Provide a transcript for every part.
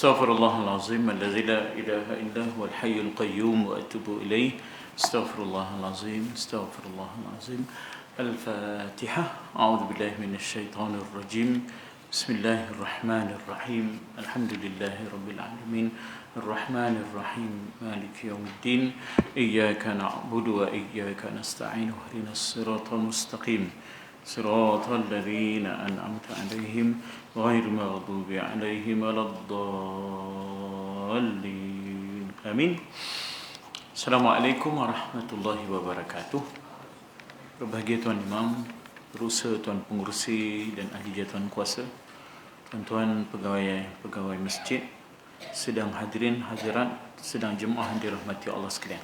Astaghfirullahalazim alladzi la ilaha illa huwal hayyul qayyum wa atubu ilaih. Astaghfirullahalazim, astaghfirullahalazim. Al-Fatihah. A'udzu billahi minasy syaithanir rajim. Bismillahirrahmanirrahim. Alhamdulillahi rabbil alamin. Arrahmanir rahim. Maliki yaumiddin. Iyyaka na'budu wa iyyaka nasta'in. Ihdinas siratal mustaqim. صراط الذين أنعمت عليهم غير المغضوب عليهم ولا الضالين آمين. Assalamualaikum warahmatullahi wabarakatuh. Berbahagia Tuan Imam, berusaha Tuan Pengurusi dan ahli jatuhan kuasa, tuan-tuan pegawai masjid, sedang hadirin hadirat, sedang jemaah dirahmati Allah sekalian.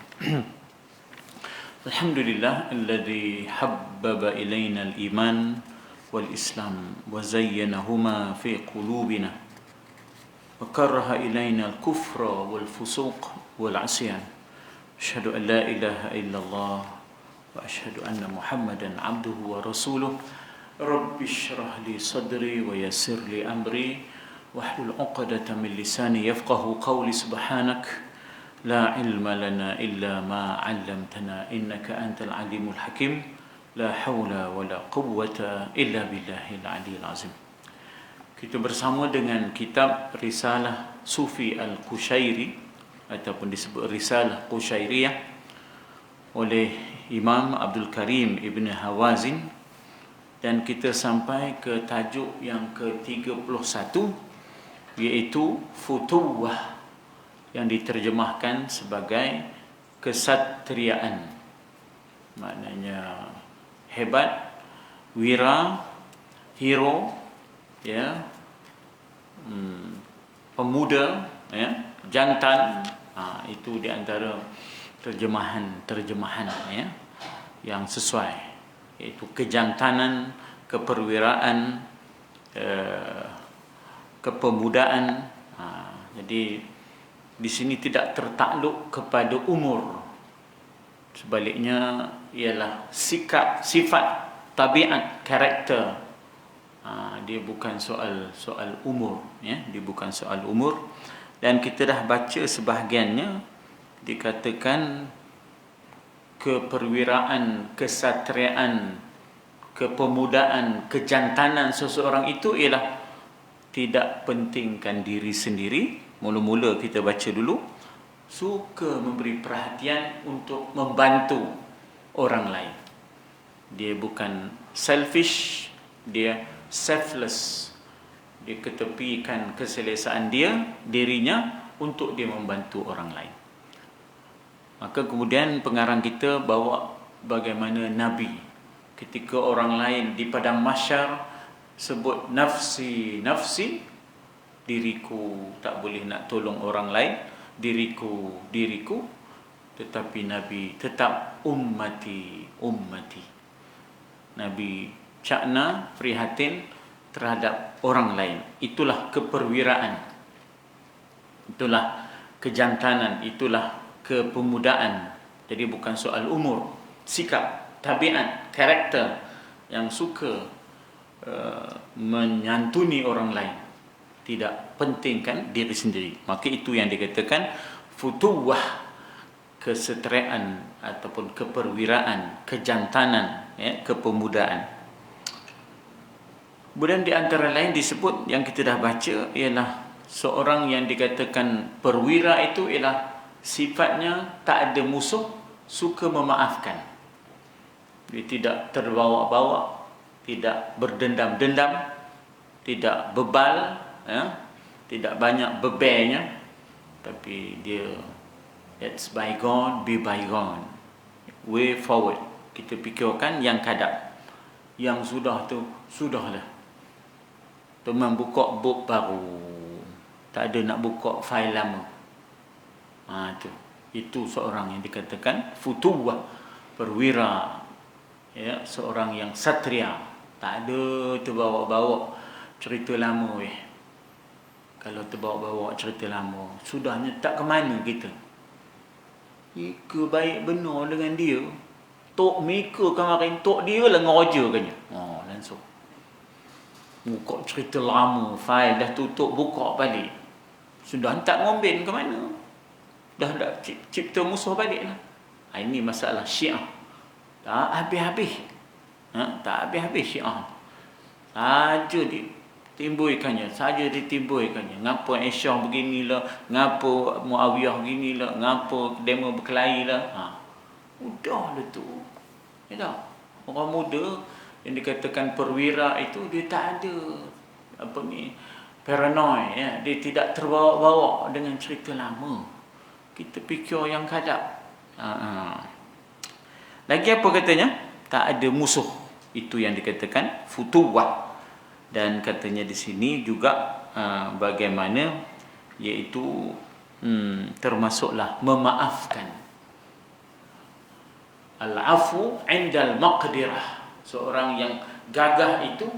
Alhamdulillah alladhi habbaba ilayna al-iman wal-islam wa zayyanahuma fi qulubina wa karaha ilayna al-kufra wal-fusuq wal-asyan. Asyhadu an la ilaha illallah wa asyhadu anna Muhammadan abduhu wa rasuluh. Rabbi shrah li sadri wa yassir li amri wahlul 'uqdatam min lisani yafqahu qawli. Subhanak لا علم لنا إلا ما علمتنا إنك أنت العليم الحكيم لا حول ولا قوة إلا بالله العلي العظيم. Kita bersama dengan kitab Risalah Sufi Al-Qushairi ataupun disebut Risalah Qushairiyah oleh Imam Abdul Karim Ibn Hawazin, dan kita sampai ke tajuk yang ke-31, iaitu Futuwah, yang diterjemahkan sebagai kesatriaan. Maknanya hebat, wira, hero, ya, pemuda, ya, jantan. Itu di antara terjemahan ya yang sesuai, iaitu kejantanan, keperwiraan, kepemudaan. Jadi di sini tidak tertakluk kepada umur. Sebaliknya ialah sikap, sifat, tabiat, karakter. Dia bukan soal umur, ya, dia bukan soal umur. Dan kita dah baca sebahagiannya, dikatakan keperwiraan, kesatriaan, kepemudaan, kejantanan seseorang itu ialah tidak pentingkan diri sendiri. Mula-mula kita baca dulu, suka memberi perhatian untuk membantu orang lain. Dia bukan selfish, dia selfless. Dia ketepikan keselesaan dirinya untuk dia membantu orang lain. Maka kemudian pengarang kita bawa bagaimana Nabi ketika orang lain di padang mahsyar sebut nafsi, nafsi, diriku, tak boleh nak tolong orang lain, diriku, tetapi Nabi tetap ummati, ummati. Nabi cakna, prihatin terhadap orang lain. Itulah keperwiraan, itulah kejantanan, itulah kepemudaan. Jadi bukan soal umur, sikap, tabiat, karakter yang suka menyantuni orang lain, tidak pentingkan diri sendiri. Maka itu yang dikatakan futuwah, keseteraan ataupun keperwiraan, kejantanan, ya, kepemudaan. Kemudian di antara lain disebut yang kita dah baca ialah seorang yang dikatakan perwira itu ialah sifatnya tak ada musuh, suka memaafkan. Dia tidak terbawa-bawa, tidak berdendam-dendam, tidak bebal, ya, tidak banyak bebernya, tapi dia let's bygone be bygone, way forward. Kita fikirkan yang kadang, yang sudah tu sudahlah. Teman buka book baru, tak ada nak buka fail lama. Itu seorang yang dikatakan futuwah, perwira, ya, seorang yang satria, tak ada terbawa-bawa cerita lama. Kalau terbawa-bawa cerita lama, sudahnya tak ke mana kita. Ika baik benar dengan dia, tok Mika kemarin, tok dia lah ngeraja kan. Langsung buka cerita lama, fail dah tutup, buka balik. Sudah tak ngombin ke mana? Dah cipta musuh balik lah. Ini masalah Syiah. Tak habis-habis. Tak habis-habis Syiah. Saja ditimbulkannya. Ngapa Aisyah beginilah. Ngapa Muawiyah beginilah. Ngapa demo berkelahi lah. Udahlah tu. Ya tak? Orang muda yang dikatakan perwira itu, dia tak ada paranoid, ya. Dia tidak terbawa-bawa dengan cerita lama. Kita fikir yang kadap. Lagi apa katanya? Tak ada musuh. Itu yang dikatakan futuwah. Dan katanya di sini juga bagaimana, iaitu termasuklah memaafkan. Al-afu indal maqdirah. Seorang yang gagah itu,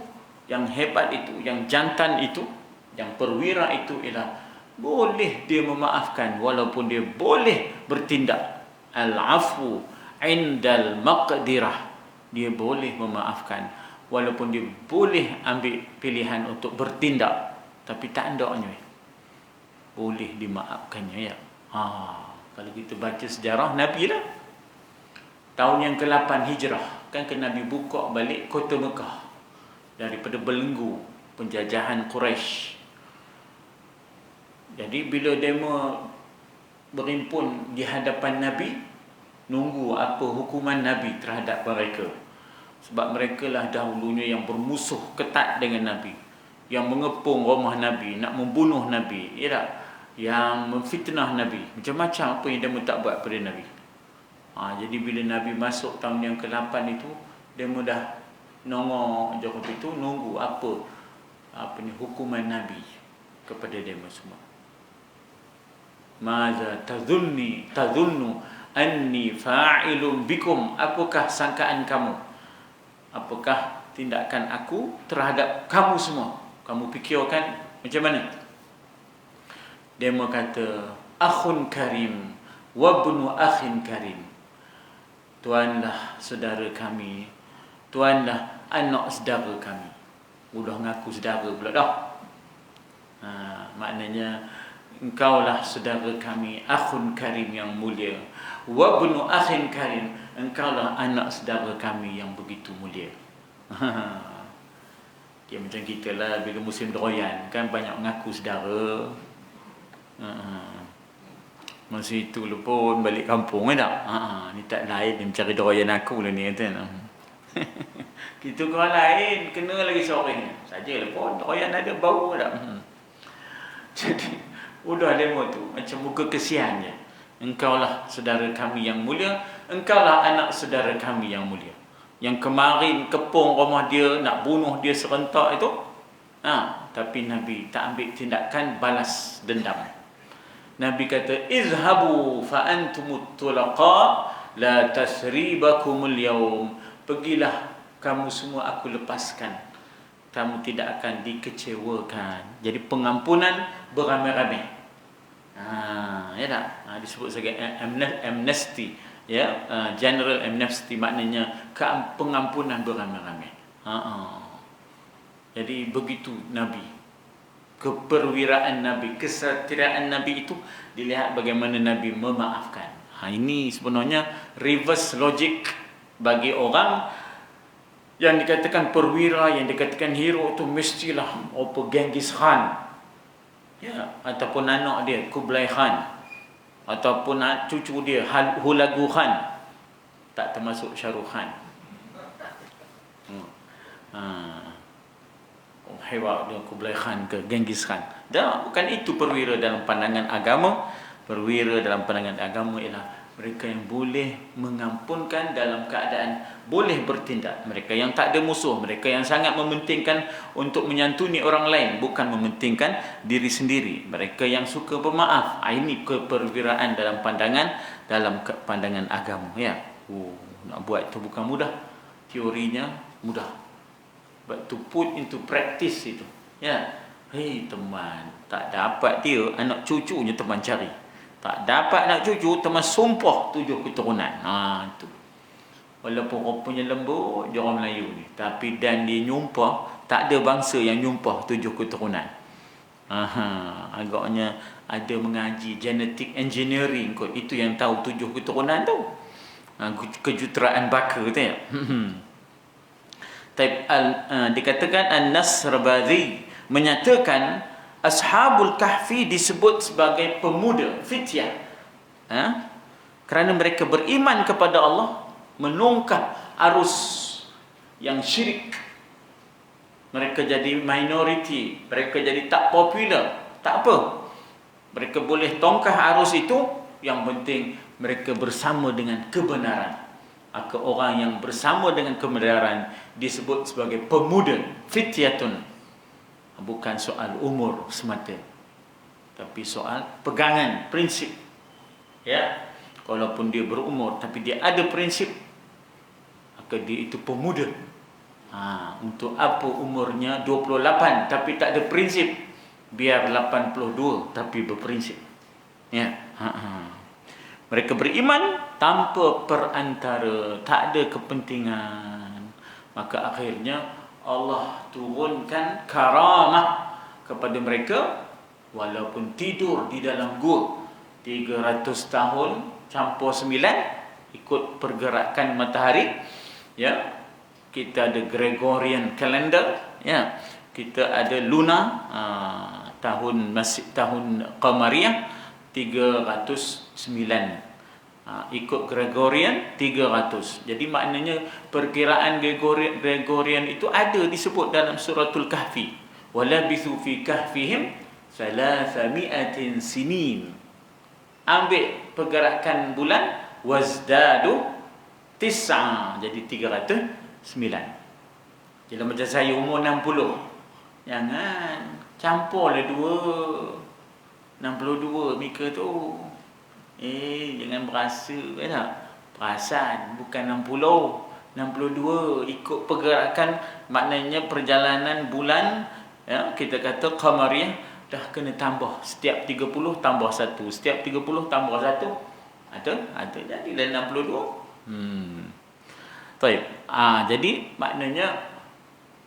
yang hebat itu, yang jantan itu, yang perwira itu ialah boleh dia memaafkan walaupun dia boleh bertindak. Al-afu indal maqdirah. Dia boleh memaafkan walaupun dia boleh ambil pilihan untuk bertindak, tapi tak hendaknya boleh dimaafkannya, ya. Kalau kita baca sejarah Nabi lah, tahun yang ke-8 Hijrah, kan Nabi buka balik kota Mekah daripada belenggu penjajahan Quraisy. Jadi bila demo berimpun di hadapan Nabi, nunggu apa hukuman Nabi terhadap mereka. Sebab mereka lah dahulunya yang bermusuh ketat dengan Nabi, yang mengepung rumah Nabi, nak membunuh Nabi, ya tak? Yang memfitnah Nabi, macam-macam apa yang demo tak buat pada Nabi. Jadi bila Nabi masuk tahun yang ke-8 itu, demo dah nongok jauh itu, nunggu apa hukuman Nabi kepada demo semua. Maza tadhunnu anni fa'ilun bikum. Apakah sangkaan kamu? Apakah tindakan aku terhadap kamu semua? Kamu fikirkan macam mana? Dia kata, akhun karim wa ibnu akhin karim. Tuanlah saudara kami, tuanlah anak saudara kami. Udah ngaku saudara pula dah. Maknanya engkaulah saudara kami, akhun karim yang mulia, wa ibnu akhin karim, engkaulah anak saudara kami yang begitu mulia. Dia macam kita lah bila musim durian, kan banyak ngaku saudara. Masa itu pun balik kampung kan tak? Ni tak lain, dia mencari durian aku lah ni kata. Kita orang lain kena lagi sore ni. Sajalah pun durian ada bau tak? Jadi udah demo tu macam muka kesian je. Engkaulah saudara kami yang mulia, engkaulah anak saudara kami yang mulia. Yang kemarin kepung rumah dia, nak bunuh dia serentak itu, tapi Nabi tak ambil tindakan balas dendam. Nabi kata, izhabu fa antumut tulaqa la tasribakumul yaum. Pergilah kamu semua, aku lepaskan. Kamu tidak akan dikecewakan. Jadi pengampunan beramai-ramai. Ya tak? Disebut sebagai amnesty, ya, general amnesty, maknanya pengampunan beramai-ramai. Jadi begitu Nabi. Keperwiraan Nabi, kesatiriaan Nabi itu dilihat bagaimana Nabi memaafkan. Ini sebenarnya reverse logic bagi orang yang dikatakan perwira, yang dikatakan hero tu mestilah Genghis Khan, ya, ataupun anak dia Kublai Khan, ataupun cucu dia Hulagu Khan, tak termasuk Shahrukh Khan. Hebat dia Kublai Khan ke Genghis Khan. Dah, bukan itu perwira dalam pandangan agama. Perwira dalam pandangan agama ialah mereka yang boleh mengampunkan dalam keadaan boleh bertindak. Mereka yang tak ada musuh, mereka yang sangat mementingkan untuk menyantuni orang lain, bukan mementingkan diri sendiri. Mereka yang suka bermaaf. Ini keperwiraan dalam pandangan agama, ya. Nak buat itu bukan mudah. Teorinya mudah. But to put into practice itu, ya. Hei teman, tak dapat dia, anak cucunya teman cari. Tak dapat anak cucu, teman sumpah 7 keturunan. Itu. Walaupun rupanya lembut dia orang Melayu ni, tapi dan dia nyumpah, tak ada bangsa yang nyumpah 7 keturunan. Agaknya ada mengaji genetic engineering kot. Itu yang tahu 7 keturunan tu. Kejuteraan baka tu ya. Dikatakan An-Nasrabadhi menyatakan Ashabul Kahfi disebut sebagai pemuda, fityah. Kerana mereka beriman kepada Allah, menungkah arus yang syirik. Mereka jadi minoriti, mereka jadi tak popular, tak apa. Mereka boleh tongkah arus itu, yang penting mereka bersama dengan kebenaran. Maka orang yang bersama dengan kebenaran disebut sebagai pemuda, fityatun. Bukan soal umur semata, tapi soal pegangan, prinsip. Ya, walaupun dia berumur tapi dia ada prinsip, maka dia itu pemuda. Untuk apa umurnya 28 tapi tak ada prinsip? Biar 82 tapi berprinsip. Ya. Mereka beriman tanpa perantara, tak ada kepentingan. Maka akhirnya Allah turunkan karamah kepada mereka walaupun tidur di dalam gua 300 tahun campur 9 ikut pergerakan matahari. Ya. Kita ada Gregorian calendar, ya. Kita ada Luna, tahun Qamariyah 309. Ikut Gregorian 300. Jadi maknanya perkiraan Gregorian itu ada disebut dalam suratul Kahfi. Walabithu fi kahfihim 300 sinin. Ambil pergerakan bulan wazdadu 9, jadi 309. Jadi macam saya umur 60. Jangan campurlah 62 mika tu. Jangan berasa tak? Perasan bukan 62 ikut pergerakan, maknanya perjalanan bulan, ya, kita kata Qamariyah dah kena tambah setiap 30 tambah 1, setiap 30 tambah 1. Ada jadilah 62. Baik. Jadi maknanya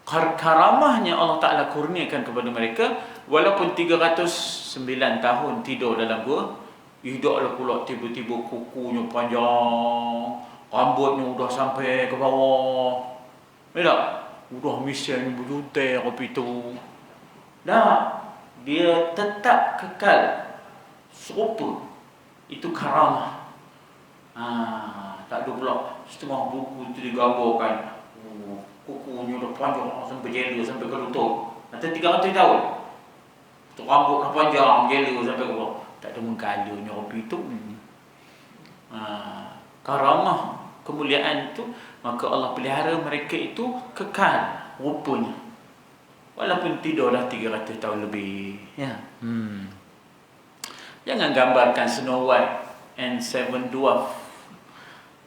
karamahnya Allah Ta'ala kurniakan kepada mereka, walaupun 309 tahun tidur dalam gua, hiduplah pula tiba-tiba kukunya panjang, rambutnya udah sampai ke bawah. Tak? Udah misalnya berjuntai kopi tu. Dia tetap kekal serupa. Itu karamah. Tak ada pula setengah buku itu digambarkan kukunya dah panjang sampai jela sampai ke lutut. Nanti 300 tahun tu rambut dah panjang jela sampai ke bawah. Tak ada mengkalanya kopi itu. Karamah, kemuliaan itu, maka Allah pelihara mereka itu kekal rupanya walaupun tidur dah 300 tahun lebih, ya. Jangan gambarkan Snow White and Seven Dwarf.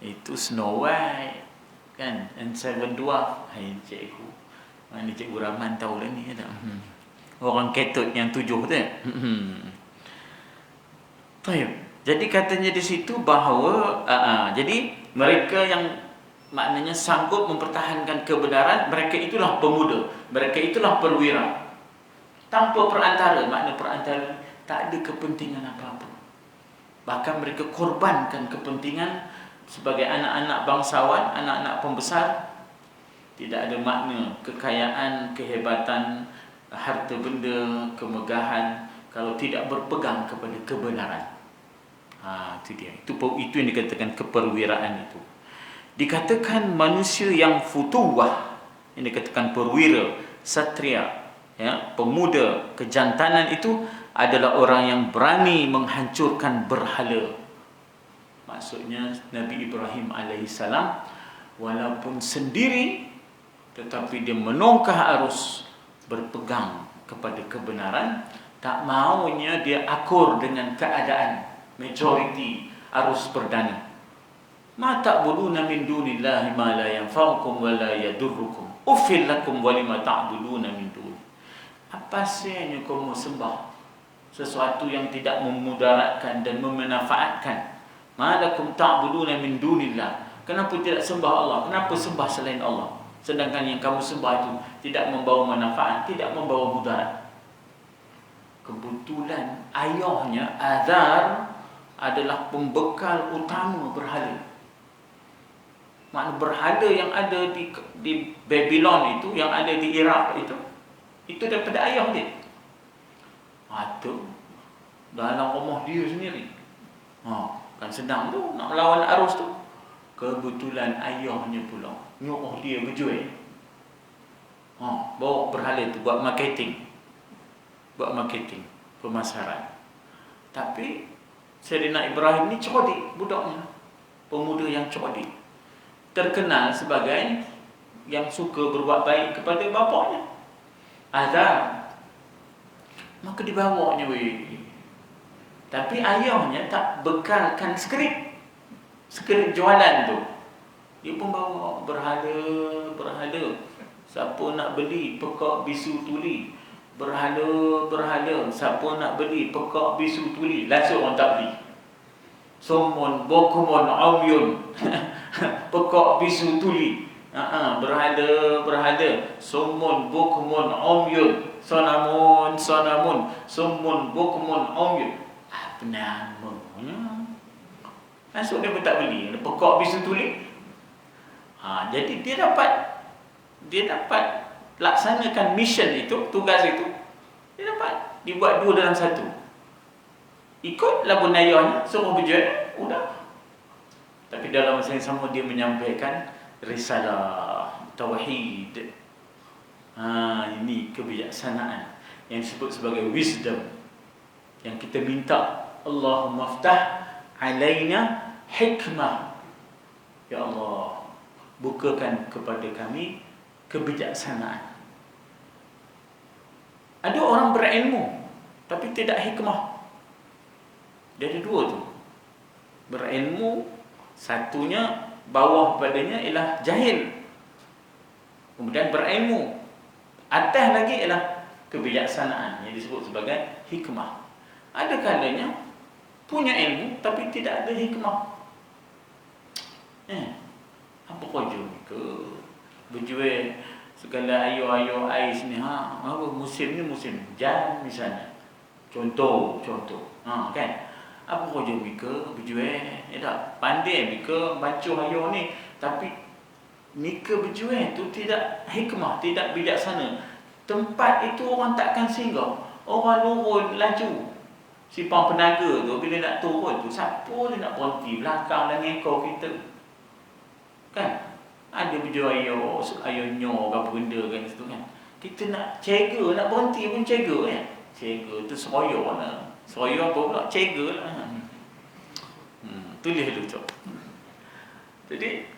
Itu Snow White kan, and Seven Dwarf. Cikgu, mana Cikgu Rahman tahu lah ni, tak? Orang ketut yang 7 tu. Jadi katanya di situ bahawa jadi mereka yang maknanya sanggup mempertahankan kebenaran, mereka itulah pemuda, mereka itulah perwira. Tanpa perantara, makna perantara tak ada kepentingan apa-apa. Bahkan mereka korbankan kepentingan sebagai anak-anak bangsawan, anak-anak pembesar. Tidak ada makna kekayaan, kehebatan, harta benda, kemegahan kalau tidak berpegang kepada kebenaran. Itu dia. Itu yang dikatakan keperwiraan itu. Dikatakan manusia yang futuwah, yang dikatakan perwira, satria, ya, pemuda, kejantanan itu adalah orang yang berani menghancurkan berhala. Maksudnya Nabi Ibrahim alaihissalam walaupun sendiri tetapi dia menongkah arus, berpegang kepada kebenaran, tak maunya dia akur dengan keadaan majority arus perdana. Ma ta'buduna min dunillahi ma la yanfa'ukum wa la yadurrukum. Uffil lakum wa lima ta'buduna min duni. Apa sahaja kamu sembah sesuatu yang tidak memudaratkan dan memanfaatkan. Ma lakum ta'buduna min dunillah. Kenapa tidak sembah Allah? Kenapa sembah selain Allah? Sedangkan yang kamu sembah itu tidak membawa manfaat, tidak membawa mudarat. kebetulan ayahnya Azar adalah pembekal utama berhala. Makna berhala yang ada di Babylon itu, yang ada di Iraq itu daripada ayah dia. Itu dalam rumah dia sendiri. Kan sedang tu nak melawan arus tu. Kebetulan ayahnya pula nyuruh dia berjual. Bawa berhala tu buat marketing. Pemasaran. Tapi Sayyidina Ibrahim ni cerdik budaknya. Pemuda yang cerdik. Terkenal sebagai yang suka berbuat baik kepada bapaknya, Azar. Maka dibawanya weh. Tapi ayahnya tak bekalkan skrip jualan tu. Dia pun bawa berhala. Siapa nak beli pekak bisu tuli. Berhala. Siapa nak beli pekak bisu tuli. Langsung orang tak beli. Sumun bukumun umyun. Pekak bisu tuli. Berhala. Sumun bukumun umyun. Sonamun. Sumun bukumun umyun. Apa namanya? Langsung dia pun tak beli. Pekak bisu tuli. Jadi dia dapat laksanakan mission itu, tugas itu. Dia dapat dibuat 2 dalam 1. Ikut lagu ayahnya, suruh berjual, udah. Tapi dalam masa yang sama dia menyampaikan risalah tauhid. Ini kebijaksanaan yang disebut sebagai wisdom, yang kita minta, Allahumma ftah alaina hikmah. Ya Allah, bukakan kepada kami kebijaksanaan. Ada orang berilmu tapi tidak hikmah. Dia ada 2 tu. Berilmu, satunya bawah padanya ialah jahil. Kemudian berilmu, atas lagi ialah kebijaksanaan yang disebut sebagai hikmah. Ada kalanya punya ilmu tapi tidak ada hikmah. Apa kau ke berjual segala ayo ais ni, apa musim ni musim hujan misalnya. Contoh. Kan? Apa kau ke berjual? Tak pandai ke baca ayo ni, tapi mika berjual tu tidak hikmah, tidak bijaksana. Tempat itu orang takkan singgah. Orang turun laju. Simpang penaga tu bila nak turun tu, siapa dia nak berhenti belakang dan ngekor kita? Kan? Ada berjual ayonyo ke apa benda kan situ kan. Kita nak cega, nak berhenti pun cega kan. Cega tu seroyo lah. Seroyo apa pula? Cega lah. Tulis dulu tu. Jadi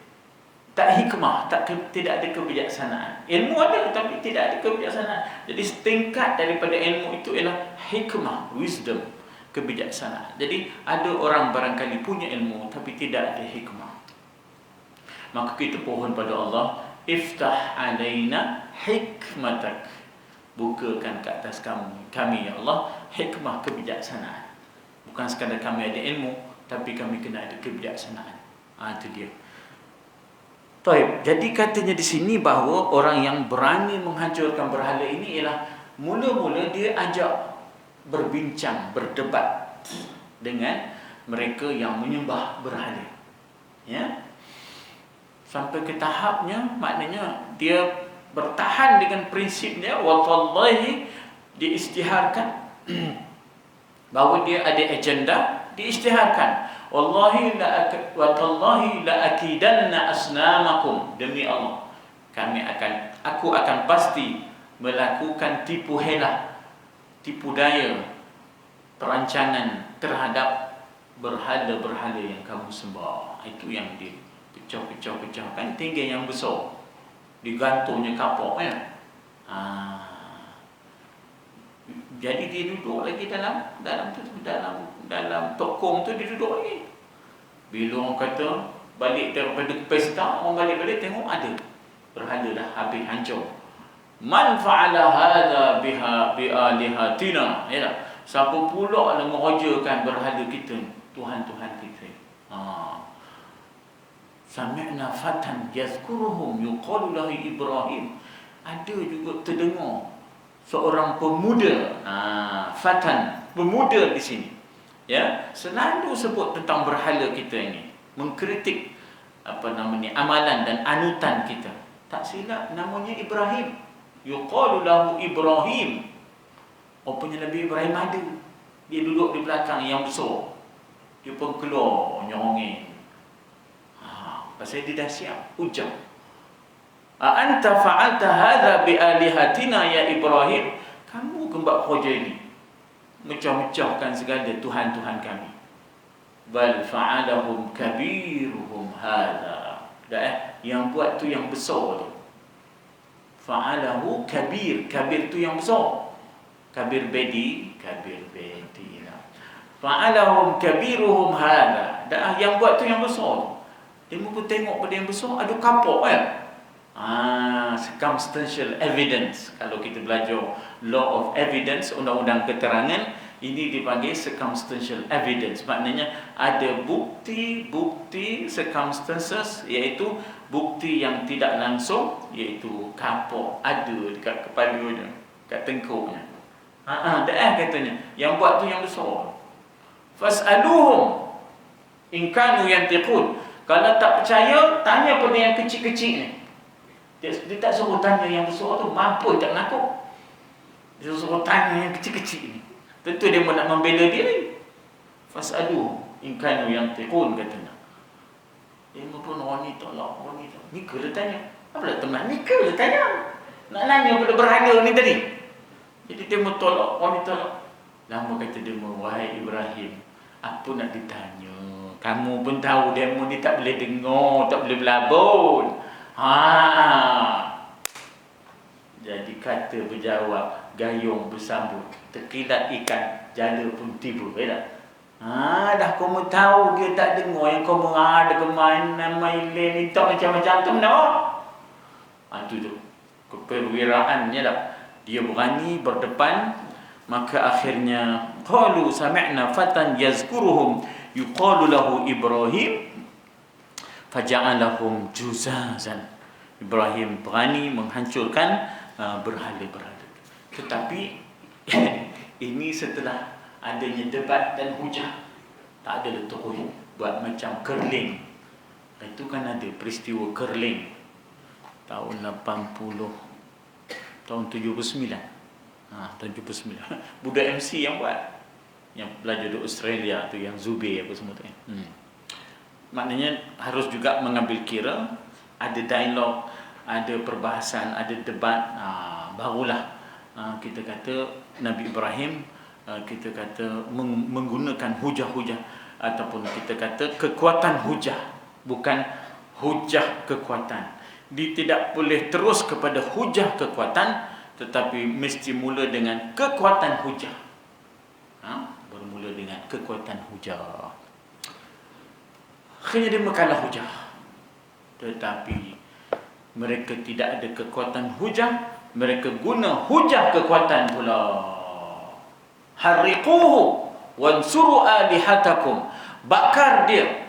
tak hikmah, tidak ada kebijaksanaan. Ilmu ada tapi tidak ada kebijaksanaan. Jadi setingkat daripada ilmu itu ialah hikmah, wisdom, kebijaksanaan. Jadi ada orang barangkali punya ilmu tapi tidak ada hikmah. Maka kita pohon pada Allah, iftah alaina hikmatak. Bukakan ke atas kami ya Allah hikmah, kebijaksanaan. Bukan sekadar kami ada ilmu, tapi kami kena ada kebijaksanaan. Itu dia. Baik, jadi katanya di sini bahawa orang yang berani menghancurkan berhala ini ialah mula-mula dia ajak berbincang, berdebat dengan mereka yang menyembah berhala. Ya. Sampai ke tahapnya, maknanya dia bertahan dengan prinsipnya, wallahi diisytiharkan bahawa dia ada agenda, diisytiharkan. Wallahi la akidanna asnamakum, demi Allah aku akan pasti melakukan tipu helah, tipu daya, perancangan terhadap berhala-berhala yang kamu sembah. Itu yang dipecah-pecah-pecahkan, tinggi yang besar, digantungnya kapok kan. Jadi dia duduk lagi dalam tokong tu, dia duduk lagi. Bila orang kata balik daripada pesta, orang balik-balik tengok ada berhala dah habis hancur. Man fa'ala hadha bi alihatina. Siapa pula yang menghujurkan berhala kita, Tuhan-Tuhan kita. Sami'na fatan yazkuruhum yuqalu lahu Ibrahim. Ada juga terdengar seorang pemuda. Fatan, pemuda di sini. Ya, selalu sebut tentang berhala kita ini, mengkritik amalan dan anutan kita. Tak silap namanya Ibrahim. Yuqalu lahu Ibrahim. Rupanya Nabi Ibrahim ada. Dia duduk di belakang yang besar. Dia pun keluar nyongeng. Pasal dia dah siap hujah. Anta fa'alta hadha bi alihatina ya Ibrahim. Kamu buat kerja ini, mecah-mecahkan segala Tuhan-Tuhan kami. Bal fa'alahum kabiruhum hadha. Yang buat tu yang besar tu. Fa'alahu kabir. Kabir tu yang besar. Kabir bedi lah. Fa'alahum kabiruhum hadha. Yang buat tu yang besar. Dia pun tengok pada yang besar ada kapok kan. Circumstantial evidence. Kalau kita belajar law of evidence, undang-undang keterangan, ini dipanggil circumstantial evidence. Maknanya ada bukti circumstances, iaitu bukti yang tidak langsung, iaitu kapok ada dekat kepalanya, dekat tengkuknya. Katanya yang buat tu yang besar. Fas'aluhum in kanu yantiqun. Kalau tak percaya, tanya pada yang kecil-kecil ni. Dia tak suruh tanya yang besar tu, mampu tak mengaku. Dia suruh tanya yang kecil-kecil ni. Tentu dia nak membela diri. Fas'aluhum in kanu yantiqun, katanya. Dia pun wanita lah. Nika dia tanya. Apa lah teman? Nika dia tanya. Nak nanya pada berhala ni tadi. Jadi dia tolak wanita lah. Lama kata dia, wahai Ibrahim, apa nak ditanya? Kamu pun tahu demo ni tak boleh dengar, tak boleh berlabun. Jadi kata berjawab, gayung bersambut, terkilat ikan, jala pun tiba. Dah kamu tahu dia tak dengar, yang kamu ada kemana main minta macam-macam tu nak. Itu tu keperwiraannya dah. Dia berani berdepan. Maka akhirnya qalu sami'na fatan yazkuruhum yuqalu lahu Ibrahim faja'alahum juzazan. Ibrahim berani menghancurkan berhala-berhala. Tetapi ini setelah adanya debat dan hujah. Tak ada terus buat macam curling. Itu kan ada peristiwa curling tahun 80, tahun 79. Tahun 79. Budak MC yang buat, yang belajar di Australia tu, yang Zubair apa semua tu. Maknanya harus juga mengambil kira, ada dialog, ada perbahasan, ada debat. Barulah kita kata Nabi Ibrahim, kita kata menggunakan hujah-hujah, ataupun kita kata kekuatan hujah, bukan hujah kekuatan. Dia tidak boleh terus kepada hujah kekuatan, tetapi mesti mula dengan kekuatan hujah. Bermula dengan kekuatan hujah. Akhirnya dia mekalah hujah. Tetapi mereka tidak ada kekuatan hujah, mereka guna hujah kekuatan pula. Harriquhu wansuru alihatakum. Bakar dia.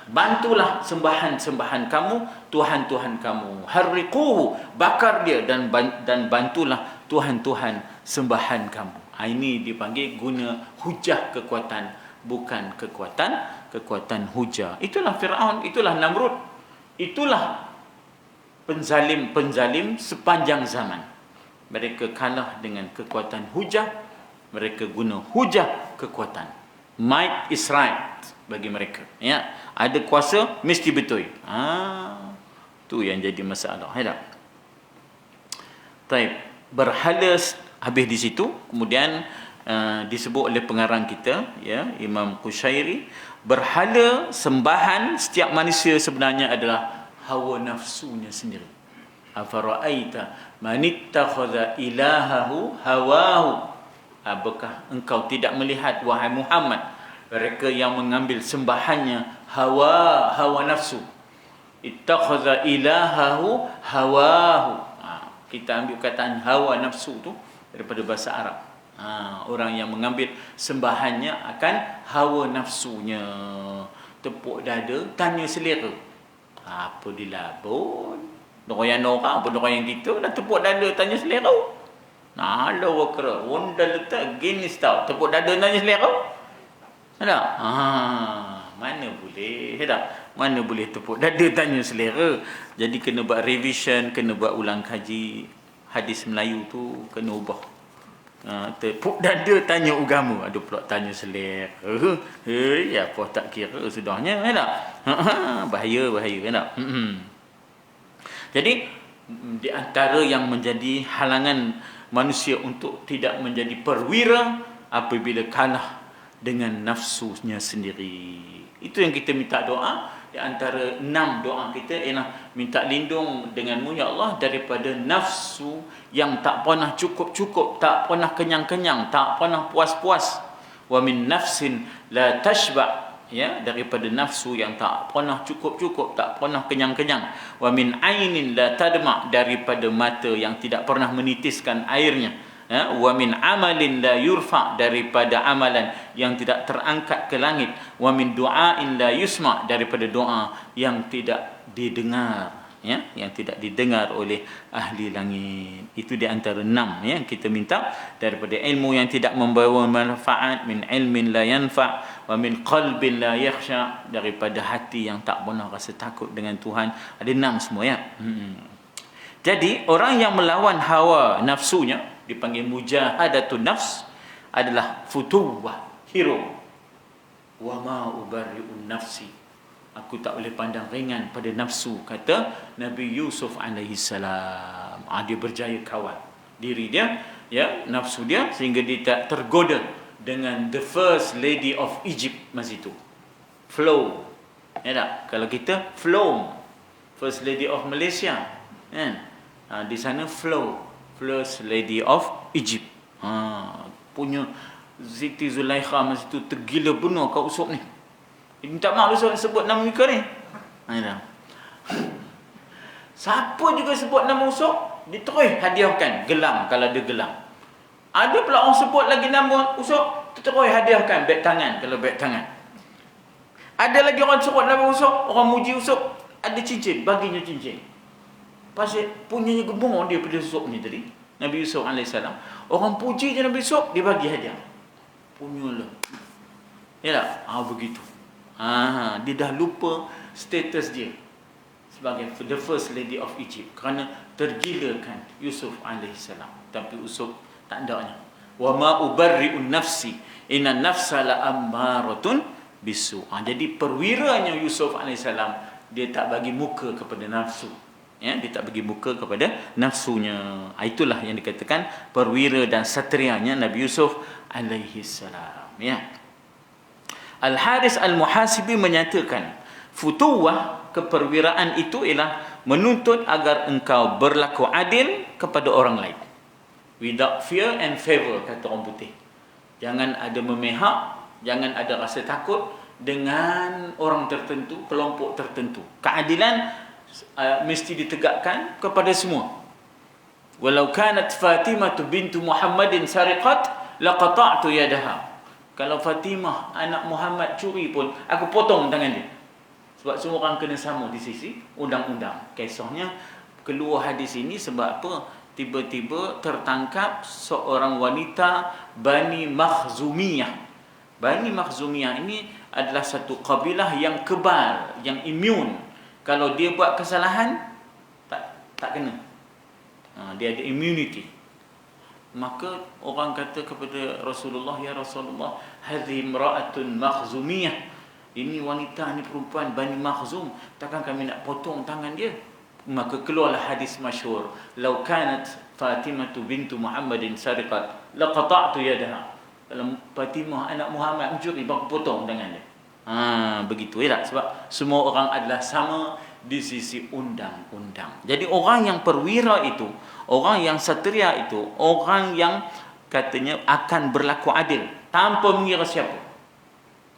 Bantulah sembahan-sembahan kamu, Tuhan-Tuhan kamu. Harriquhu, bakar dia, dan bantulah Tuhan-Tuhan sembahan kamu. Ini dipanggil guna hujah kekuatan, bukan kekuatan hujah. Itulah Firaun, itulah Namrud, itulah penzalim-penzalim sepanjang zaman. Mereka kalah dengan kekuatan hujah, mereka guna hujah kekuatan. Might is right bagi mereka. Ya, ada kuasa mesti betul. Tu yang jadi masalah. Taib, berhala habis di situ. Kemudian disebut oleh pengarang kita, ya, Imam Qushairi, berhala sembahan setiap manusia sebenarnya adalah hawa nafsunya sendiri. Afara'aita man ittakhadha ilahahu hawahu. Apakah engkau tidak melihat, wahai Muhammad, mereka yang mengambil sembahannya hawa nafsu. Ittakhadha ilahahu hawahu. Kita ambil kataan hawa nafsu tu daripada bahasa Arab. Orang yang mengambil sembahannya akan hawa nafsunya. Tepuk dada, tanya selera. Apa dilabun? Doyan orang apa doyan kita nak tepuk dada tanya selera. Nah, ada wakra. Onda letak gini tau. Tepuk dada nanya selera. Ada? Mana boleh. Tak? Mana boleh tepuk dada tanya selera. Jadi kena buat revision, kena buat ulang kaji. Hadis Melayu tu kena ubah. Tepuk dada tanya agama. Ada pula tanya selera. Apa tak kira sudahnya. Tak? Bahaya. Tak? Jadi di antara yang menjadi halangan manusia untuk tidak menjadi perwira apabila kalah dengan nafsunya sendiri. Itu yang kita minta doa. Di antara 6 doa kita ialah minta lindung denganmu ya Allah daripada nafsu yang tak pernah cukup-cukup, tak pernah kenyang-kenyang, tak pernah puas-puas. Wa min nafsin la tashba', ya, daripada nafsu yang tak pernah cukup-cukup, tak pernah kenyang-kenyang. Wa min ainin la tadma', daripada mata yang tidak pernah menitiskan airnya. Wa min amalin la yurfa', daripada amalan yang tidak terangkat ke langit. Wa min du'ain la yusma', daripada doa yang tidak didengar, ya, yang tidak didengar oleh ahli langit. Itu di antara 6 yang kita minta. Daripada ilmu yang tidak membawa manfaat, min ilmin la yanfa', wa min qalbin la yakhsha', daripada hati yang tak pernah rasa takut dengan Tuhan. Ada 6 semua, ya. Jadi orang yang melawan hawa nafsunya dipanggil mujahadatun nafs, adalah futuwah, hero. Wa ma ubarri'un nafsi, aku tak boleh pandang ringan pada nafsu, kata Nabi Yusuf alaihi salam. Dia berjaya kawal diri dia, ya, nafsu dia, sehingga dia tak tergoda dengan the first lady of Egypt masa itu. Flow, ya tak? Kalau kita flow, first lady of Malaysia, kan? Di sana flow, first lady of Egypt. Punya Siti Zulaikha masa itu tergila benar kau usop ni. Minta maaf lu sebut nama mereka ni. Siapa juga sebut nama usop, dia terus hadiahkan gelang kalau ada gelang. Ada pula orang sebut lagi nama usop, terus hadiahkan beg tangan kalau beg tangan. Ada lagi orang sebut nama usop, orang muji usop, ada cincin, baginya cincin. Pasal punyanya gembong dia pada usop ni tadi, Nabi Yusuf AS. Orang puji je Nabi Yusuf, dia bagi hadiah. Punyalah. Ya tak? Begitu. Dia dah lupa status dia sebagai the first lady of Egypt kerana tergilakan Yusuf AS. Tapi Yusuf tak adanya. Wa ma ubarri'un nafsi, inna nafsa la ammaratun bisu. Jadi perwiranya Yusuf AS, dia tak bagi muka kepada nafsu. Ya, dia tak bagi muka kepada nafsunya. Itulah yang dikatakan perwira dan satrianya Nabi Yusuf alaihi salam, ya. Al-Haris Al-Muhasibi menyatakan futuwah, keperwiraan itu ialah menuntut agar engkau berlaku adil kepada orang lain without fear and favor, kata orang putih. Jangan ada memihak, jangan ada rasa takut dengan orang tertentu, kelompok tertentu. Keadilan mesti ditegakkan kepada semua. Walau kanat Fatimah bintu Muhammadin sariqat laqata'tu yadaha. Kalau Fatimah anak Muhammad curi pun, aku potong tangan dia. Sebab semua orang kena sama di sisi undang-undang. Kisahnya keluar hadis ini sebab apa? Tiba-tiba tertangkap seorang wanita Bani Makhzumiyah. Bani Makhzumiyah ini adalah satu kabilah yang kebal, yang imun. Kalau dia buat kesalahan, tak kena. Dia ada immunity. Maka orang kata kepada Rasulullah, ya Rasulullah, hadhi imra'atun makhzumiyah. Ini wanita, ni perempuan Bani Makhzum, takkan kami nak potong tangan dia? Maka keluarlah hadis masyhur, "Lau kanat Fatimah bintu Muhammadin sariqat, laqata'tu yadaha." Kalau Fatimah anak Muhammad mencuri, baru potong tangan dia. Begitu, ya tak? Sebab semua orang adalah sama di sisi undang-undang. Jadi orang yang perwira itu, orang yang satria itu, orang yang katanya akan berlaku adil tanpa mengira siapa.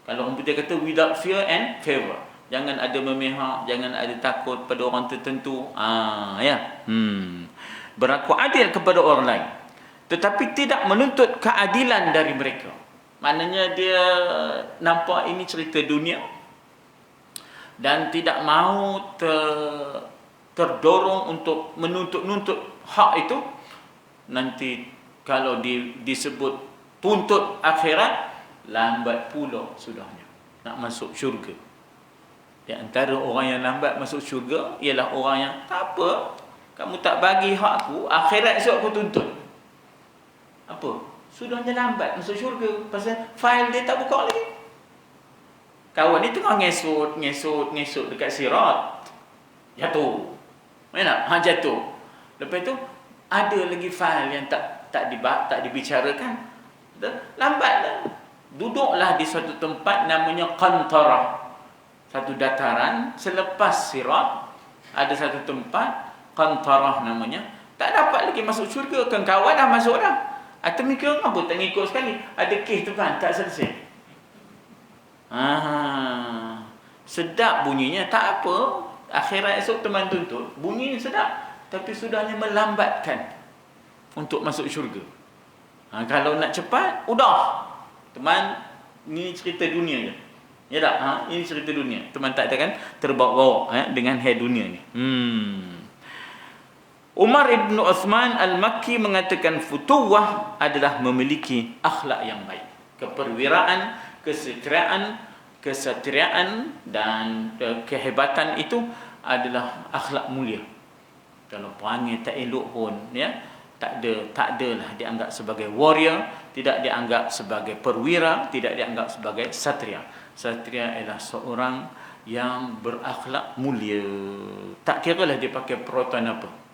Kalau orang putih kata without fear and favor, jangan ada memihak, jangan ada takut pada orang tertentu. Ya. Berlaku adil kepada orang lain, tetapi tidak menuntut keadilan dari mereka. Maknanya dia nampak ini cerita dunia dan tidak mahu terdorong untuk menuntut-nuntut hak itu. Nanti kalau disebut tuntut akhirat, lambat pula sudahnya nak masuk syurga. Di antara orang yang lambat masuk syurga ialah orang yang tak apa, kamu tak bagi hak aku, akhirat esok aku tuntut. Apa? Sudahnya lambat masuk syurga pasal fail dia tak buka lagi. Kawan ni tengah ngesut dekat sirat. Jatuh. Mana? Jatuh. Lepas tu ada lagi fail yang tak dibicarakan. Lambatlah. Duduklah di suatu tempat namanya qantarah. Satu dataran selepas sirat ada satu tempat qantarah namanya. Tak dapat lagi masuk syurga, kan kawan dah masuk dah. Atau mikir apa tak ngikut sekali. Ada kes tu kan tak selesai. Sedap bunyinya, tak apa. Akhirat esok teman tuntut, bunyinya sedap, tapi sudahnya melambatkan untuk masuk syurga. Kalau nak cepat, udah. Teman, ni cerita dunia je. Ya tak? Ini cerita dunia. Teman tak kan terbawa-bawa dengan head dunia ni. Umar ibn Uthman al-Makki mengatakan futuwah adalah memiliki akhlak yang baik. Keperwiraan, kesatriaan dan kehebatan itu adalah akhlak mulia. Kalau perangai tak elok pun, ya, tak adalah dianggap sebagai warrior, tidak dianggap sebagai perwira, tidak dianggap sebagai satria. Satria ialah seorang yang berakhlak mulia. Tak kiralah dia pakai proton apa.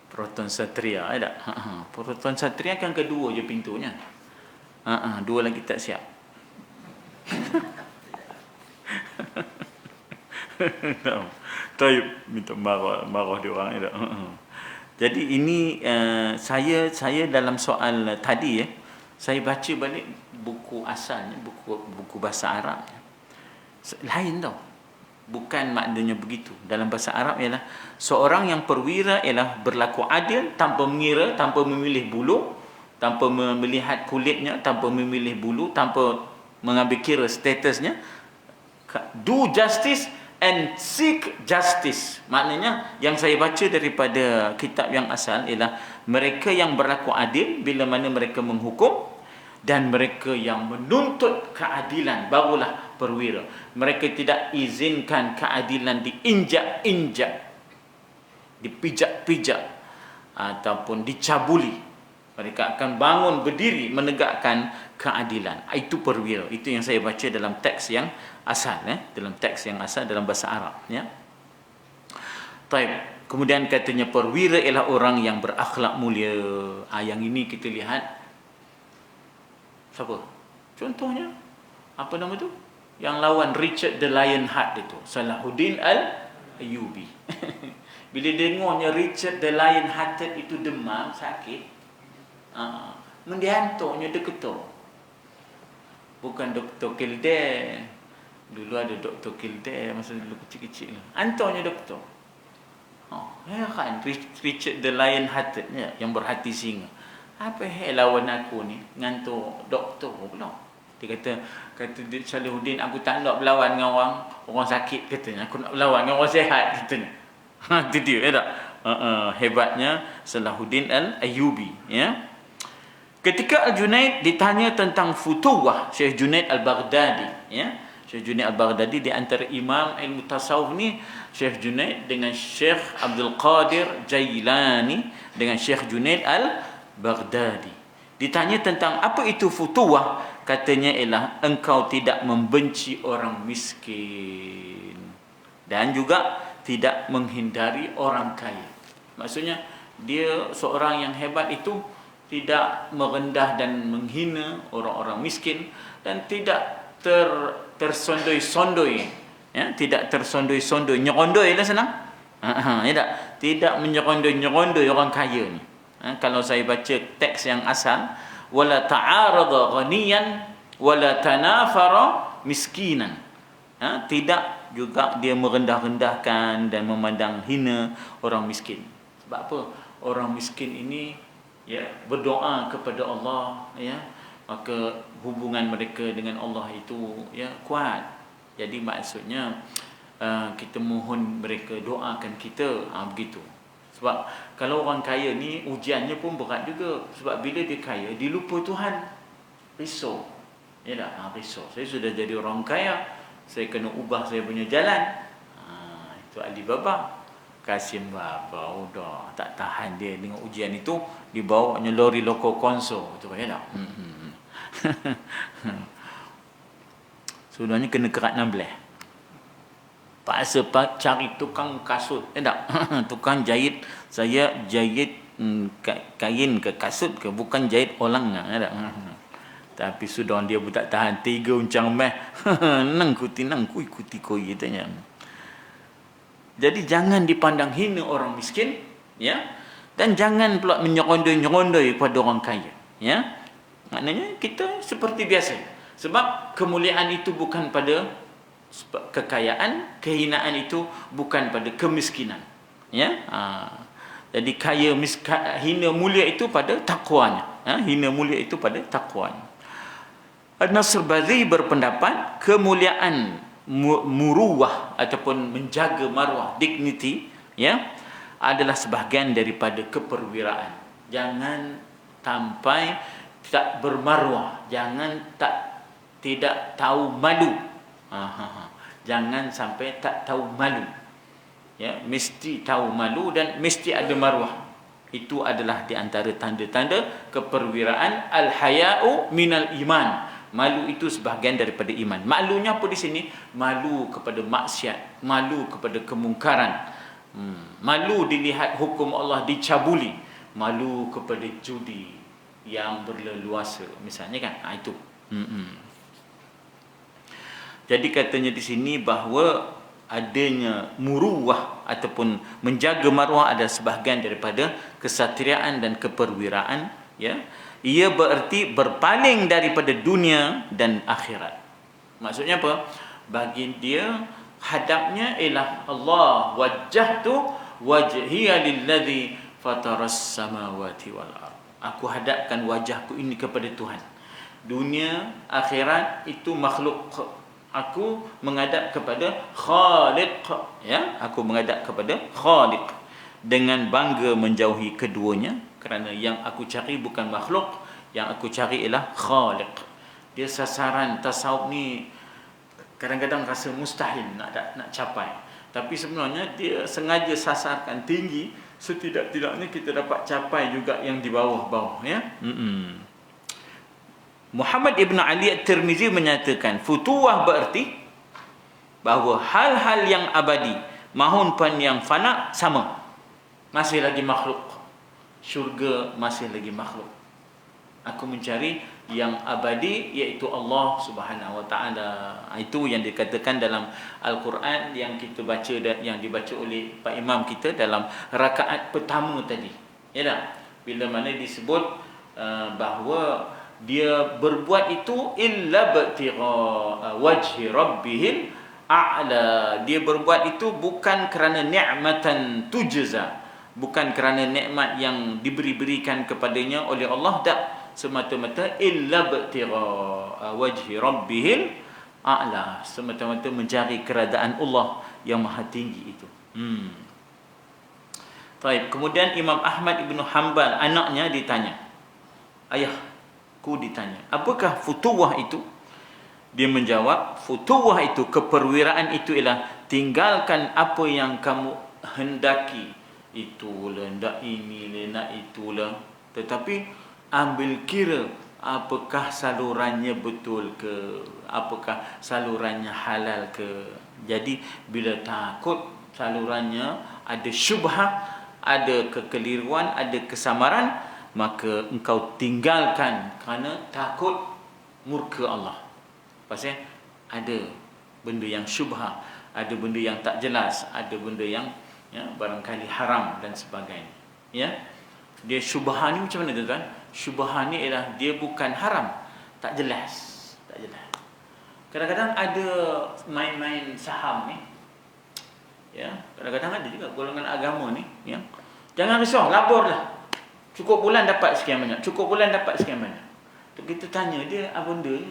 Proton satria ada. Proton satria kan kedua je pintunya. Dua lagi tak siap. Taib minta marah dia orang ada. Jadi ini saya dalam soal tadi saya baca balik buku asalnya, buku bahasa Arab. Lain tau. Bukan maknanya begitu. Dalam bahasa Arab ialah seorang yang perwira ialah berlaku adil tanpa mengira, tanpa memilih bulu, tanpa melihat kulitnya, tanpa memilih bulu, tanpa mengambil kira statusnya. Do justice and seek justice. Maknanya yang saya baca daripada kitab yang asal ialah mereka yang berlaku adil bila mana mereka menghukum, dan mereka yang menuntut keadilan barulah perwira. Mereka tidak izinkan keadilan diinjak-injak, dipijak-pijak ataupun dicabuli. Mereka akan bangun berdiri menegakkan keadilan. Itu perwira. Itu yang saya baca dalam teks yang asal, dalam teks yang asal dalam bahasa Arab, ya. Taib. Kemudian katanya perwira ialah orang yang berakhlak mulia. Yang ini kita lihat siapa? Contohnya apa nama tu? Yang lawan Richard the Lionheart itu, Salahuddin al-Ayyubi. Bila dengarnya Richard the Lionhearted itu demam, sakit, mendiantuknya doktor. Bukan Dr. Kildare. Dulu ada Dr. Kildare masa dulu kecil-kecil. Antarnya doktor. Kan Richard the Lionhearted, yang berhati singa. Apa lawan aku ni ngantuk doktor pula. Dia kata Salahuddin, aku tak nak berlawan dengan orang sakit, katanya. Aku nak berlawan dengan orang sihat, katanya. Itu dia, tak? Hebatnya Salahuddin al-Ayyubi, ya. Ketika Al-Junaid ditanya tentang futuwah, Syekh Junaid al-Baghdadi, ya. Syekh Junaid al-Baghdadi di antara imam ilmu tasawuf ni, Syekh Junaid dengan Syekh Abdul Qadir Jailani dengan Syekh Junaid al-Baghdadi. Ditanya tentang apa itu futuwah, katanya ialah engkau tidak membenci orang miskin dan juga tidak menghindari orang kaya. Maksudnya dia seorang yang hebat itu tidak merendah dan menghina orang-orang miskin, dan tidak tersondoi-sondoi, ya, tidak tersondoi-sondoi, nyerondoi lah senang. Ya tak? Tidak menyerondoi-nyerondoi orang kaya ni. Kalau saya baca teks yang asal, wala ta'arada ghaniyan wala tanafara miskinan. Tidak juga dia merendah-rendahkan dan memandang hina orang miskin. Sebab apa? Orang miskin ini, ya, berdoa kepada Allah, ya, maka hubungan mereka dengan Allah itu, ya, kuat. Jadi maksudnya kita mohon mereka doakan kita, begitu. Sebab kalau orang kaya ni ujiannya pun berat juga. Sebab bila dia kaya, dia lupa Tuhan. Risau. Ya tak? Risau. Saya sudah jadi orang kaya, saya kena ubah saya punya jalan. Itu Alibaba. Kasim Baba udah tak tahan dia dengan ujian itu, dibawanya lori loko konso. Itu ya tak? Sudahnya kena kerat 16. Paksa cari tukang kasut. Tak? Tukang jahit. Saya jahit kain ke kasut ke, bukan jahit orang. Tak? Tapi sudah dia pun tak tahan. 3 uncang meh. Nang ku ikuti koi katanya. Jadi jangan dipandang hina orang miskin, ya. Dan jangan pula menyerondoi-nyerondoi kepada orang kaya, ya. Maknanya kita seperti biasa. Sebab kemuliaan itu bukan pada kekayaan, kehinaan itu bukan pada kemiskinan, ya. Jadi hina mulia itu pada takwanya, hina mulia itu pada takwanya. An-Nasr Badri berpendapat kemuliaan muruwah ataupun menjaga maruah, dignity, ya, adalah sebahagian daripada keperwiraan. Jangan sampai tak bermaruah, jangan tidak tahu malu. Jangan sampai tak tahu malu. Ya, mesti tahu malu dan mesti ada maruah. Itu adalah di antara tanda-tanda keperwiraan. Al-haya'u minal iman. Malu itu sebahagian daripada iman. Malunya apa di sini? Malu kepada maksiat, malu kepada kemungkaran, malu dilihat hukum Allah dicabuli, malu kepada judi yang berleluasa, misalnya kan. Itu. Jadi katanya di sini bahawa adanya muruwah ataupun menjaga maruah adalah sebahagian daripada kesatriaan dan keperwiraan, ya. Ia bererti berpaling daripada dunia dan akhirat. Maksudnya apa? Bagi dia hadapnya ialah Allah, wajjahtu wajhiya lilladzi fataras samawati wal ard. Aku hadapkan wajahku ini kepada Tuhan. Dunia, akhirat itu makhluk. Aku menghadap kepada Khaliq, ya. Aku menghadap kepada Khaliq dengan bangga menjauhi keduanya, kerana yang aku cari bukan makhluk, yang aku cari ialah Khaliq. Dia sasaran tasawuf ni kadang-kadang rasa mustahil nak capai, tapi sebenarnya dia sengaja sasarkan tinggi, setidak-tidaknya kita dapat capai juga yang di bawah-bawah, ya. Muhammad Ibn Ali At-Tirmizi menyatakan futuwah bererti bahawa hal-hal yang abadi mahupun yang fana sama, masih lagi makhluk. Syurga masih lagi makhluk. Aku mencari yang abadi, iaitu Allah Subhanahu Wa Taala. Itu yang dikatakan dalam Al-Quran yang kita baca dan yang dibaca oleh Pak Imam kita dalam rakaat pertama tadi. Ya tak? Bila mana disebut bahawa dia berbuat itu illa btigha wajhi rabbihil a'la. Dia berbuat itu bukan kerana ni'matan tujza, bukan kerana nikmat yang diberikan kepadanya oleh Allah, tak, semata-mata illa btigha wajhi rabbihil a'la, semata-mata mencari keradaan Allah yang maha tinggi itu. Baik, kemudian Imam Ahmad Ibn Hanbal, anaknya ditanya, ayahku ditanya, apakah futuwah itu? Dia menjawab, futuwah itu, keperwiraan itu ialah tinggalkan apa yang kamu hendaki. Itulah, nak inilah, nak itulah, tetapi ambil kira apakah salurannya betul ke, apakah salurannya halal ke. Jadi bila takut salurannya ada syubhah, ada kekeliruan, ada kesamaran, maka engkau tinggalkan kerana takut murka Allah. Pasal ada benda yang syubhah, ada benda yang tak jelas, ada benda yang, ya, barangkali haram dan sebagainya, ya. Dia syubhah ni macam mana tuan-tuan? Syubhah ni ialah dia bukan haram, tak jelas, tak jelas. Kadang-kadang ada main-main saham ni, ya. Kadang-kadang ada juga golongan agama ni, ya. Jangan risau, laporlah. Cukup bulan dapat sekian banyak, cukup bulan dapat sekian banyak. Kita tanya dia, apa benda ni?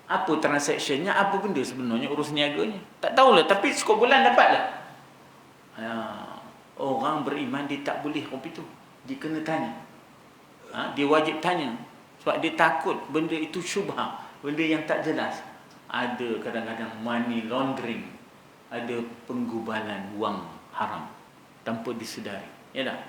Apa transaksinya, apa benda sebenarnya urus niaganya? Tak tahulah, tapi cukup bulan dapatlah. orang beriman dia tak boleh kopi tu. Dia kena tanya. Dia wajib tanya. Sebab dia takut benda itu syubhah, benda yang tak jelas. Ada kadang-kadang money laundering, ada penggubalan wang haram tanpa disedari. Ya tak?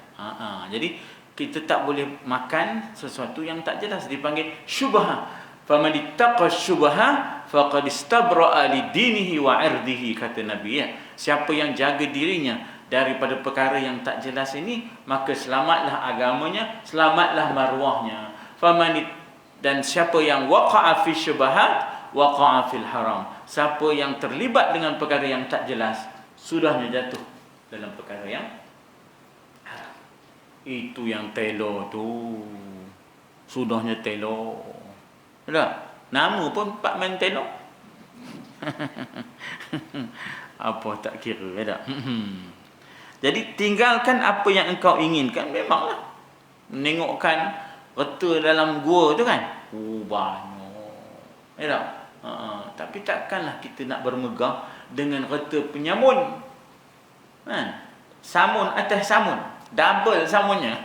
Jadi kita tak boleh makan sesuatu yang tak jelas, dipanggil syubhah. Faman ittaqa syubhah faqad istabra'a lidinihi wa 'irdihi, kata Nabi ya. Siapa yang jaga dirinya daripada perkara yang tak jelas ini, maka selamatlah agamanya, selamatlah maruahnya. Dan siapa yang waqa'a fi syubhat waqa'a fil haram. Siapa yang terlibat dengan perkara yang tak jelas, sudahnya jatuh dalam perkara yang haram. Itu yang telo tu. Sudahnya telo. Tak? Nama pun Pak Man Telo. Apa tak kira, tak? Jadi tinggalkan apa yang engkau inginkan. Memanglah menengokkan reta dalam gua tu kan, banyak, ya tak? Tapi takkanlah kita nak bermegah dengan reta penyamun, kan? Samun atas samun, double samunnya.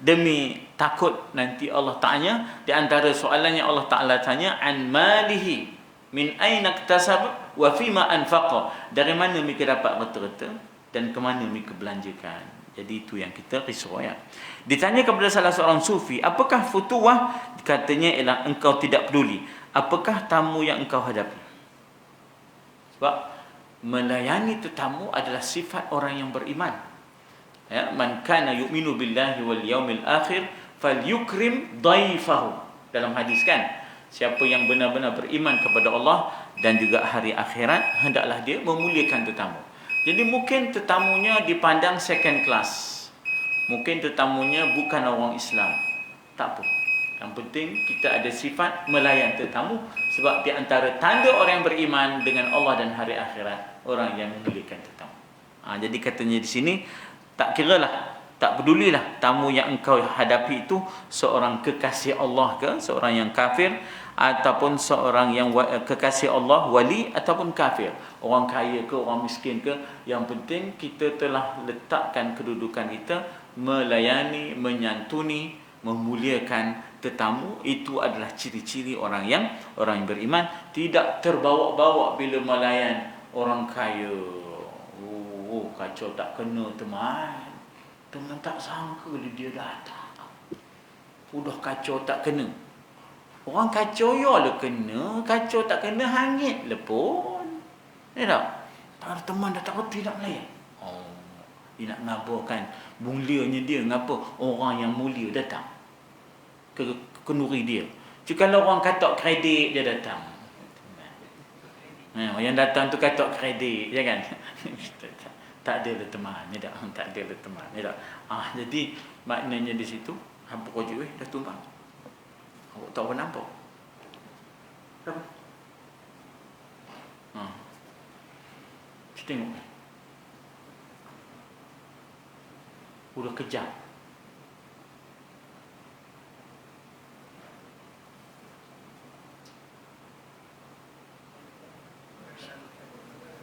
Demi takut nanti Allah tanya, di antara soalan yang Allah Ta'ala tanya, an malihi min aina iktasab wa fima anfaqa, dari mana mereka dapat reta-reta dan ke mana mereka belanjakan. Jadi itu yang kita risau ya. Ditanya kepada salah seorang sufi, apakah futuwah? Katanya ialah engkau tidak peduli apakah tamu yang engkau hadapi. Sebab melayani tetamu adalah sifat orang yang beriman. Ya, man kana yu'minu billahi wal yaumil akhir falyukrim dhaifahu. Dalam hadis kan, siapa yang benar-benar beriman kepada Allah dan juga hari akhirat, hendaklah dia memuliakan tetamu. Jadi mungkin tetamunya dipandang second class, mungkin tetamunya bukan orang Islam, tak apa. Yang penting kita ada sifat melayan tetamu. Sebab di antara tanda orang yang beriman dengan Allah dan hari akhirat, orang yang memuliakan tetamu. Jadi katanya di sini, tak kiralah, tak pedulilah tamu yang engkau hadapi itu seorang kekasih Allah ke, seorang yang kafir, ataupun seorang yang kekasih Allah, wali ataupun kafir, orang kaya ke, orang miskin ke. Yang penting kita telah letakkan kedudukan kita melayani, menyantuni, memuliakan tetamu. Itu adalah ciri-ciri orang yang beriman. Tidak terbawa-bawa bila melayan orang kaya. Kacau tak kena teman. Teman tak sangka dia datang. Udah kacau tak kena. Orang kacau ya lah kena, kacau tak kena hangit lah pun. Ya tak? Tak ada teman dah tak reti nak melayan. Dia nak ngabarkan mulianya dia, ngapa orang yang mulia datang ke kenduri dia. Jika kalau orang katok kredit dia datang. Yang datang tu katok kredit, ya kan? Tak ada teman, ya tak? Tak ada teman, ya tak? Jadi maknanya di situ, hampa kau dah tumpang. Awak tak apa nampak. Apa? Kita tengok. Udah kejap.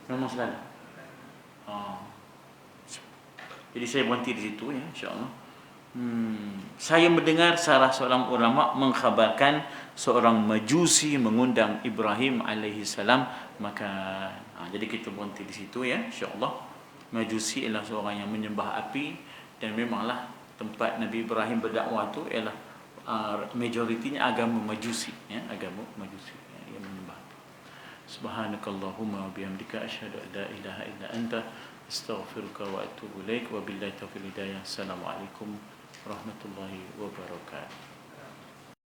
Memang selalu. Jadi saya berhenti di situ ya, insya-Allah. Saya mendengar salah seorang ulama mengkhabarkan seorang Majusi mengundang Ibrahim alaihi salam makan. Jadi kita berhenti di situ ya, insya-Allah. Majusi ialah seorang yang menyembah api, dan memanglah tempat Nabi Ibrahim berdakwah tu ialah majoritinya agama Majusi ya, agama Majusi ya, yang menyembah api. Subhanakallahumma wa bihamdika asyhadu an la ilaha illa anta astaghfiruka wa atubu ilaik. Wabillahi taufiq hidayah. Assalamualaikum warahmatullahi wabarakatuh.